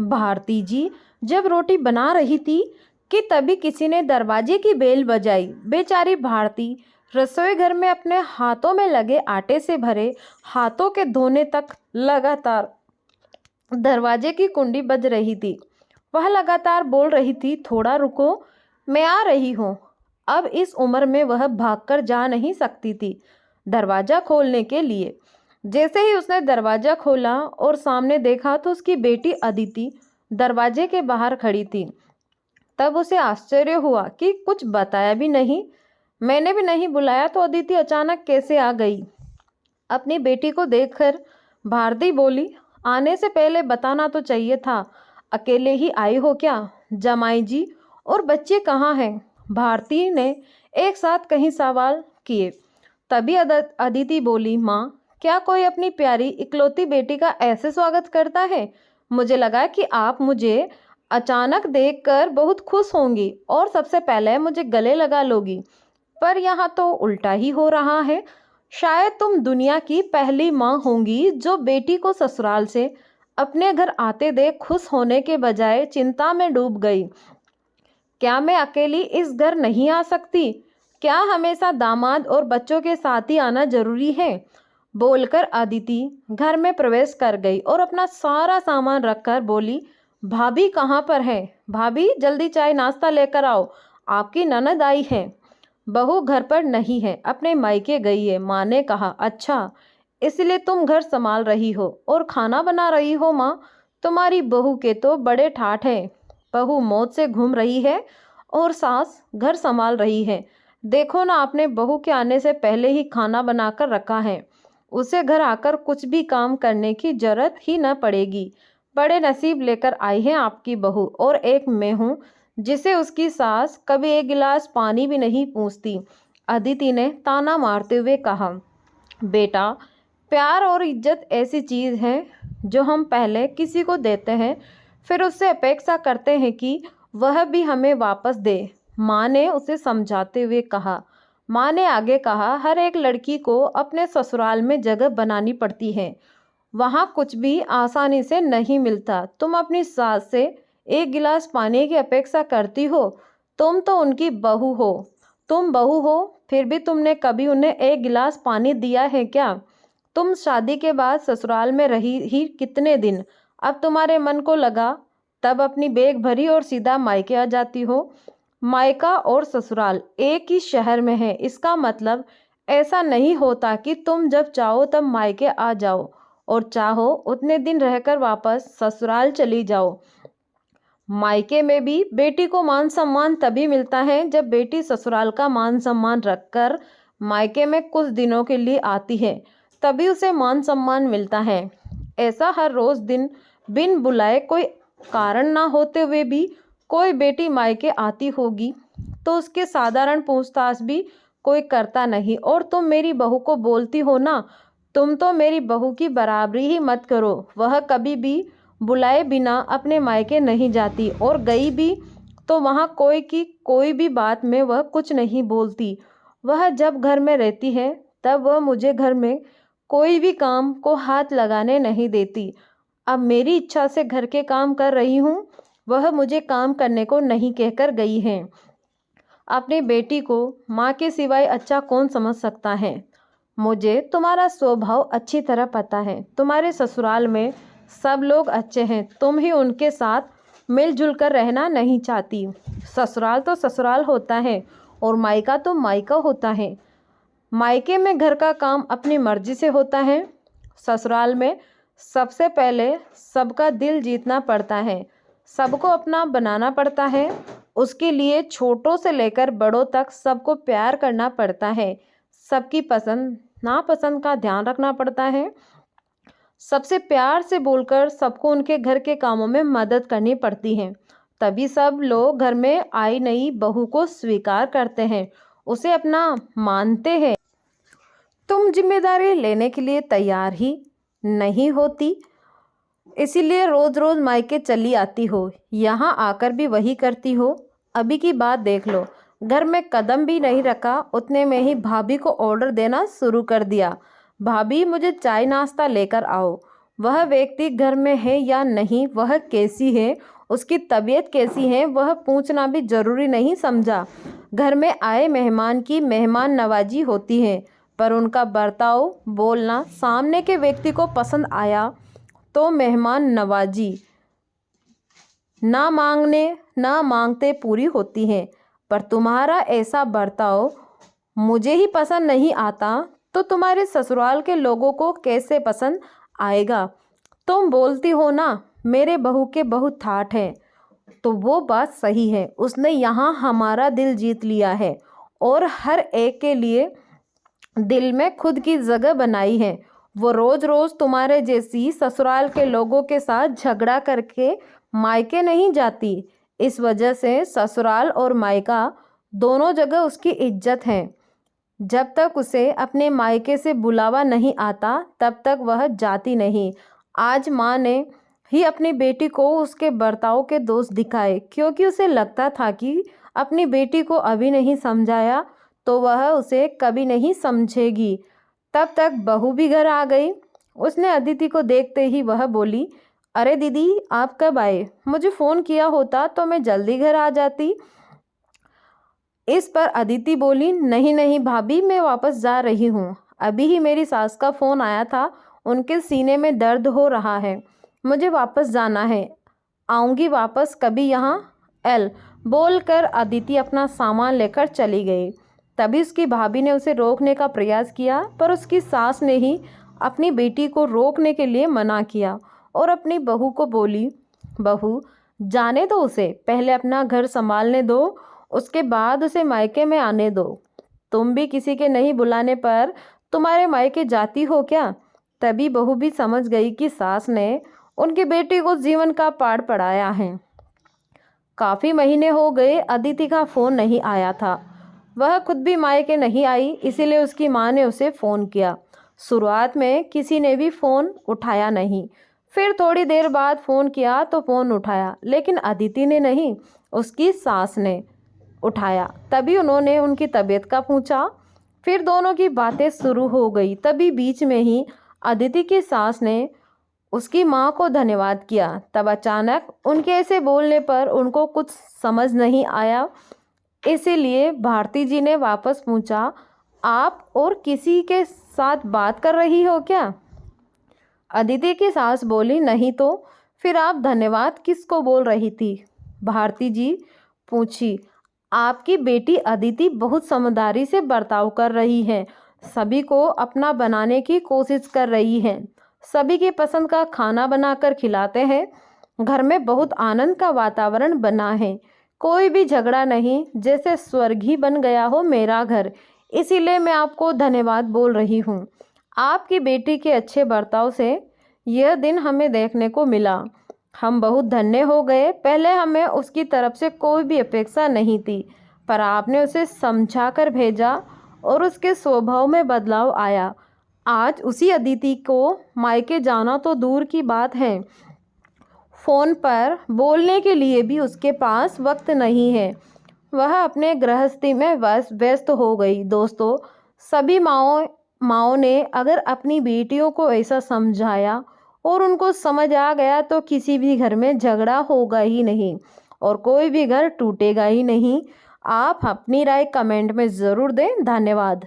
भारती जी जब रोटी बना रही थी कि तभी किसी ने दरवाजे की बेल बजाई। बेचारी भारती रसोई घर में अपने हाथों में लगे आटे से भरे हाथों के धोने तक लगातार दरवाजे की कुंडी बज रही थी। वह लगातार बोल रही थी, थोड़ा रुको, मैं आ रही हूँ। अब इस उम्र में वह भागकर जा नहीं सकती थी दरवाज़ा खोलने के लिए। जैसे ही उसने दरवाज़ा खोला और सामने देखा तो उसकी बेटी अदिति दरवाजे के बाहर खड़ी थी। तब उसे आश्चर्य हुआ कि कुछ बताया भी नहीं, मैंने भी नहीं बुलाया तो अदिति अचानक कैसे आ गई। अपनी बेटी को देखकर भारती बोली, आने से पहले बताना तो चाहिए था। अकेले ही आई हो क्या? जमाई जी और बच्चे कहाँ हैं? भारती ने एक साथ कई सवाल किए। तभी अदिति बोली, माँ, क्या कोई अपनी प्यारी इकलौती बेटी का ऐसे स्वागत करता है? मुझे लगा कि आप मुझे अचानक देखकर बहुत खुश होंगी और सबसे पहले मुझे गले लगा लोगी, पर यहाँ तो उल्टा ही हो रहा है। शायद तुम दुनिया की पहली माँ होंगी जो बेटी को ससुराल से अपने घर आते देख खुश होने के बजाय चिंता में डूब गई। क्या मैं अकेली इस घर नहीं आ सकती? क्या हमेशा दामाद और बच्चों के साथ ही आना जरूरी है? बोलकर अदिति घर में प्रवेश कर गई और अपना सारा सामान रखकर बोली, भाभी कहाँ पर है? भाभी जल्दी चाय नाश्ता लेकर आओ, आपकी ननद आई है। बहू घर पर नहीं है, अपने मायके गई है, माँ ने कहा। अच्छा, इसलिए तुम घर संभाल रही हो और खाना बना रही हो? माँ, तुम्हारी बहू के तो बड़े ठाठ हैं। बहू मौत से घूम रही है और सास घर संभाल रही है। देखो ना, आपने बहू के आने से पहले ही खाना बनाकर रखा है, उसे घर आकर कुछ भी काम करने की जरूरत ही न पड़ेगी। बड़े नसीब लेकर आई है आपकी बहू, और एक मैं हूँ जिसे उसकी सास कभी एक गिलास पानी भी नहीं पूछती। अदिति ने ताना मारते हुए कहा, बेटा, प्यार और इज्जत ऐसी चीज़ है जो हम पहले किसी को देते हैं, फिर उससे अपेक्षा करते हैं कि वह भी हमें वापस दे। माँ ने उसे समझाते हुए कहा। माँ ने आगे कहा, हर एक लड़की को अपने ससुराल में जगह बनानी पड़ती है, वहाँ कुछ भी आसानी से नहीं मिलता। तुम अपनी सास से एक गिलास पानी की अपेक्षा करती हो? तुम तो उनकी बहू हो। तुम बहू हो, फिर भी तुमने कभी उन्हें एक गिलास पानी दिया है क्या? तुम शादी के बाद ससुराल में रही ही कितने दिन? अब तुम्हारे मन को लगा तब अपनी बैग भरी और सीधा मायके आ जाती हो। मायका और ससुराल एक ही शहर में है, इसका मतलब ऐसा नहीं होता कि तुम जब चाहो तब मायके आ जाओ और चाहो उतने दिन रहकर वापस ससुराल चली जाओ। मायके में भी बेटी को मान सम्मान तभी मिलता है जब बेटी ससुराल का मान सम्मान रखकर मायके में कुछ दिनों के लिए आती है, तभी उसे मान सम्मान मिलता है। ऐसा हर रोज दिन बिन बुलाए, कोई कारण ना होते हुए भी कोई बेटी मायके आती होगी तो उसके साधारण पूछताछ भी कोई करता नहीं। और तुम मेरी बहू को बोलती हो ना, तुम तो मेरी बहू की बराबरी ही मत करो। वह कभी भी बुलाए बिना अपने मायके नहीं जाती, और गई भी तो वहाँ कोई भी बात में वह कुछ नहीं बोलती। वह जब घर में रहती है तब वह मुझे घर में कोई भी काम को हाथ लगाने नहीं देती। अब मेरी इच्छा से घर के काम कर रही हूँ, वह मुझे काम करने को नहीं कहकर गई है। अपनी बेटी को माँ के सिवाय अच्छा कौन समझ सकता है? मुझे तुम्हारा स्वभाव अच्छी तरह पता है। तुम्हारे ससुराल में सब लोग अच्छे हैं, तुम ही उनके साथ मिलजुल कर रहना नहीं चाहती। ससुराल तो ससुराल होता है और मायका तो मायका होता है। मायके में घर का काम अपनी मर्जी से होता है, ससुराल में सबसे पहले सबका दिल जीतना पड़ता है, सबको अपना बनाना पड़ता है। उसके लिए छोटों से लेकर बड़ों तक सबको प्यार करना पड़ता है, सबकी पसंद नापसंद का ध्यान रखना पड़ता है, सबसे प्यार से बोलकर सबको उनके घर के कामों में मदद करनी पड़ती है। तभी सब लोग घर में आई नई बहू को स्वीकार करते हैं, उसे अपना मानते हैं। तुम जिम्मेदारी लेने के लिए तैयार ही नहीं होती, इसीलिए रोज रोज मायके चली आती हो, यहाँ आकर भी वही करती हो। अभी की बात देख लो, घर में कदम भी नहीं रखा, उतने में ही भाभी को ऑर्डर देना शुरू कर दिया, भाभी मुझे चाय नाश्ता लेकर आओ। वह व्यक्ति घर में है या नहीं, वह कैसी है, उसकी तबीयत कैसी है, वह पूछना भी जरूरी नहीं समझा। घर में आए मेहमान की मेहमान नवाजी होती है, पर उनका बर्ताव, बोलना सामने के व्यक्ति को पसंद आया तो मेहमान नवाजी ना मांगते पूरी होती है। पर तुम्हारा ऐसा बर्ताव मुझे ही पसंद नहीं आता तो तुम्हारे ससुराल के लोगों को कैसे पसंद आएगा। तुम बोलती हो ना मेरे बहू के बहुत ठाठ हैं, तो वो बात सही है। उसने यहाँ हमारा दिल जीत लिया है और हर एक के लिए दिल में खुद की जगह बनाई है। वो रोज रोज तुम्हारे जैसी ससुराल के लोगों के साथ झगड़ा करके मायके नहीं जाती। इस वजह से ससुराल और मायका दोनों जगह उसकी इज्जत है। जब तक उसे अपने मायके से बुलावा नहीं आता तब तक वह जाती नहीं। आज माँ ने ही अपनी बेटी को उसके बर्ताव के दोष दिखाए, क्योंकि उसे लगता था कि अपनी बेटी को अभी नहीं समझाया तो वह उसे कभी नहीं समझेगी। तब तक बहू भी घर आ गई। उसने अदिति को देखते ही वह बोली, अरे दीदी आप कब आए? मुझे फ़ोन किया होता तो मैं जल्दी घर आ जाती। इस पर अदिति बोली, नहीं नहीं भाभी, मैं वापस जा रही हूँ। अभी ही मेरी सास का फ़ोन आया था, उनके सीने में दर्द हो रहा है, मुझे वापस जाना है, आऊँगी वापस कभी यहाँ। एल बोलकर अदिति अपना सामान लेकर चली गई। तभी उसकी भाभी ने उसे रोकने का प्रयास किया, पर उसकी सास ने ही अपनी बेटी को रोकने के लिए मना किया और अपनी बहू को बोली, बहू जाने दो उसे, पहले अपना घर संभालने दो, उसके बाद उसे मायके में आने दो। तुम भी किसी के नहीं बुलाने पर तुम्हारे मायके जाती हो क्या? तभी बहू भी समझ गई कि सास ने उनकी बेटी को जीवन का पाठ पढ़ाया है। काफ़ी महीने हो गए अदिति का फ़ोन नहीं आया था। वह खुद भी मायके नहीं आई, इसीलिए उसकी माँ ने उसे फ़ोन किया। शुरुआत में किसी ने भी फ़ोन उठाया नहीं, फिर थोड़ी देर बाद फ़ोन किया तो फ़ोन उठाया, लेकिन अदिति ने नहीं, उसकी सास ने उठाया। तभी उन्होंने उनकी तबीयत का पूछा, फिर दोनों की बातें शुरू हो गई। तभी बीच में ही अदिति की सास ने उसकी माँ को धन्यवाद किया। तब अचानक उनके ऐसे बोलने पर उनको कुछ समझ नहीं आया, इसीलिए भारती जी ने वापस पूछा, आप और किसी के साथ बात कर रही हो क्या? अदिति की सास बोली, नहीं तो फिर आप धन्यवाद किसको बोल रही थी? भारती जी पूछी, आपकी बेटी अदिति बहुत समझदारी से बर्ताव कर रही है, सभी को अपना बनाने की कोशिश कर रही है, सभी की पसंद का खाना बनाकर खिलाते हैं, घर में बहुत आनंद का वातावरण बना है, कोई भी झगड़ा नहीं, जैसे स्वर्ग ही बन गया हो मेरा घर। इसीलिए मैं आपको धन्यवाद बोल रही हूँ। आपकी बेटी के अच्छे बर्ताव से यह दिन हमें देखने को मिला, हम बहुत धन्य हो गए। पहले हमें उसकी तरफ से कोई भी अपेक्षा नहीं थी, पर आपने उसे समझा कर भेजा और उसके स्वभाव में बदलाव आया। आज उसी अदिति को मायके जाना तो दूर की बात है, फ़ोन पर बोलने के लिए भी उसके पास वक्त नहीं है, वह अपने गृहस्थी में व्यस्त हो गई। दोस्तों, सभी माँओं ने अगर अपनी बेटियों को ऐसा समझाया और उनको समझ आ गया तो किसी भी घर में झगड़ा होगा ही नहीं और कोई भी घर टूटेगा ही नहीं। आप अपनी राय कमेंट में ज़रूर दें। धन्यवाद।